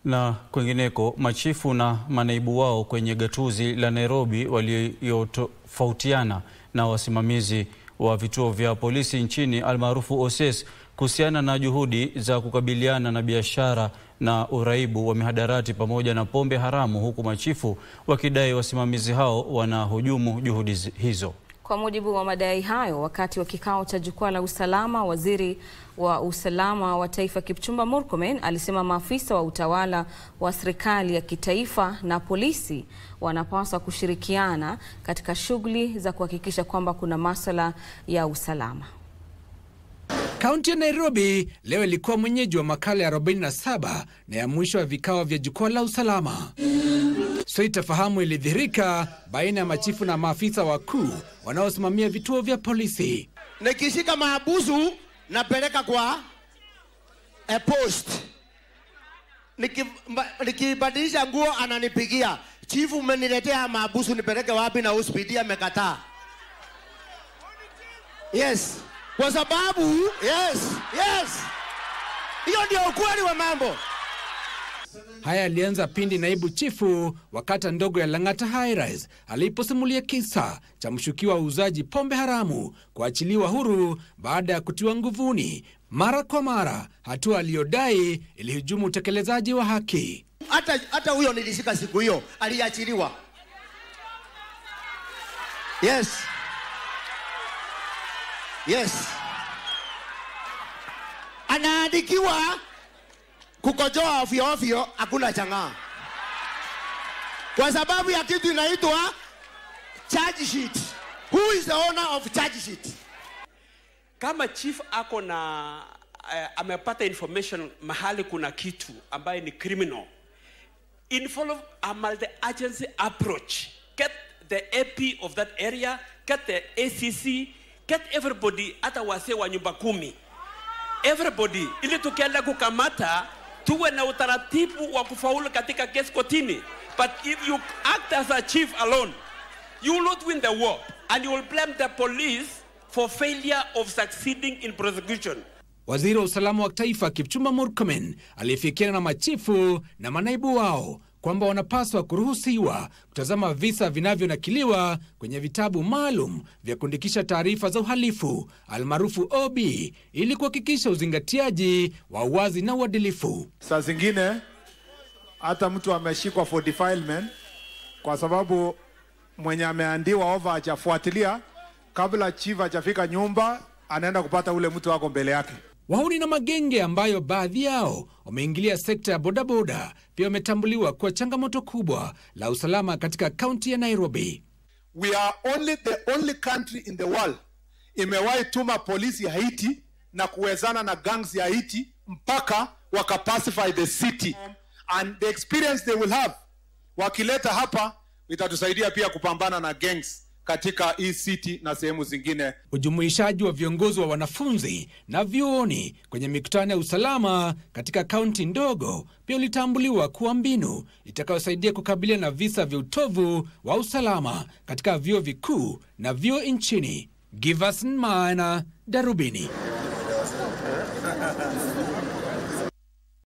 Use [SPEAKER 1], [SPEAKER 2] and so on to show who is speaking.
[SPEAKER 1] Na kwengineko, machifu na manaibu wao kwenye gatuzi la Nairobi waliotofautiana na wasimamizi wa vituo vya polisi nchini almaarufu OCS kuhusiana na juhudi za kukabiliana na biashara na uraibu wa mihadarati pamoja na pombe haramu, huku machifu wakidai wasimamizi hao wanahujumu juhudi hizo.
[SPEAKER 2] Kwa mujibu wa madai hayo, wakati wa kikao cha jukwaa la usalama, waziri wa usalama wa taifa Kipchumba Murkomen alisema maafisa wa utawala wa serikali ya kitaifa na polisi wanapaswa kushirikiana katika shughuli za kuhakikisha kwamba kuna masuala ya usalama.
[SPEAKER 3] Kaunti ya Nairobi leo ilikuwa mwenyeji wa makala ya 47 na ya mwisho wa vikao vya jukwaa la usalama. Sintofahamu ilidhihirika baina ya machifu na maafisa wakuu wanaosimamia vituo vya polisi.
[SPEAKER 4] Nikishika maabusu napeleka kwa post. Nikibadilisha nguo ananipigia, chifu umeniletea maabusu nipeleke wapi na hospitali amekataa. Yes. Kwa sababu yes. Hiyo ndio ukweli wa mambo.
[SPEAKER 3] Haya yalianza pindi naibu chifu wa kata ndogo ya Lang'ata High-Rise aliposimulia kisa cha mshukiwa uuzaji pombe haramu kuachiliwa huru baada ya kutiwa nguvuni mara kwa mara, hatua aliyodai ilihujumu utekelezaji wa haki.
[SPEAKER 4] Hata huyo nilishika siku hiyo aliachiliwa. Yes. Anaandikiwa kukojoa ovyo hakuna chang'aa. Kwa sababu ya kitu inaitwa charge sheet. Who is the owner of charge sheet?
[SPEAKER 5] Kama chief ako na amepata information mahali kuna kitu ambaye ni criminal, involve a multi-agency approach. Get the AP of that area, get the ACC, get everybody, hata wase wa nyumba 10. Everybody, ili tukienda kukamata tuwe na utaratibu wa kufaulu katika kesi kotini. But if you act as a chief alone, you will not win the war, and you will blame the police for failure of succeeding in prosecution.
[SPEAKER 3] Waziri wa usalama wa taifa Kipchumba Murkomen alifikiana na machifu na manaibu wao kwamba wanapaswa kuruhusiwa kutazama visa vinavyonakiliwa kwenye vitabu maalum vya kuandikisha taarifa za uhalifu almaarufu OB, ili kuhakikisha uzingatiaji wa uwazi na uadilifu.
[SPEAKER 6] Saa zingine hata mtu ameshikwa for defilement kwa sababu mwenye ameandiwa over hajafuatilia, kabla chief hajafika nyumba anaenda kupata ule mtu wako mbele yake.
[SPEAKER 3] Wahuni na magenge ambayo baadhi yao wameingilia sekta ya bodaboda pia wametambuliwa kwa changamoto kubwa la usalama katika kaunti ya Nairobi.
[SPEAKER 6] We are the only country in the world imewahi tuma polisi ya Haiti na kuwezana na gangs ya Haiti mpaka wakapacify the city, and the experience they will have wakileta hapa itatusaidia pia kupambana na gangs katika hii city na sehemu zingine.
[SPEAKER 3] Ujumuishaji wa viongozi wa wanafunzi na vyuoni kwenye mikutano ya usalama katika kaunti ndogo pia ulitambuliwa kuwa mbinu itakayosaidia kukabiliana na visa vya utovu wa usalama katika vyuo vikuu na vyuo nchini. Giverson Maina, Darubini.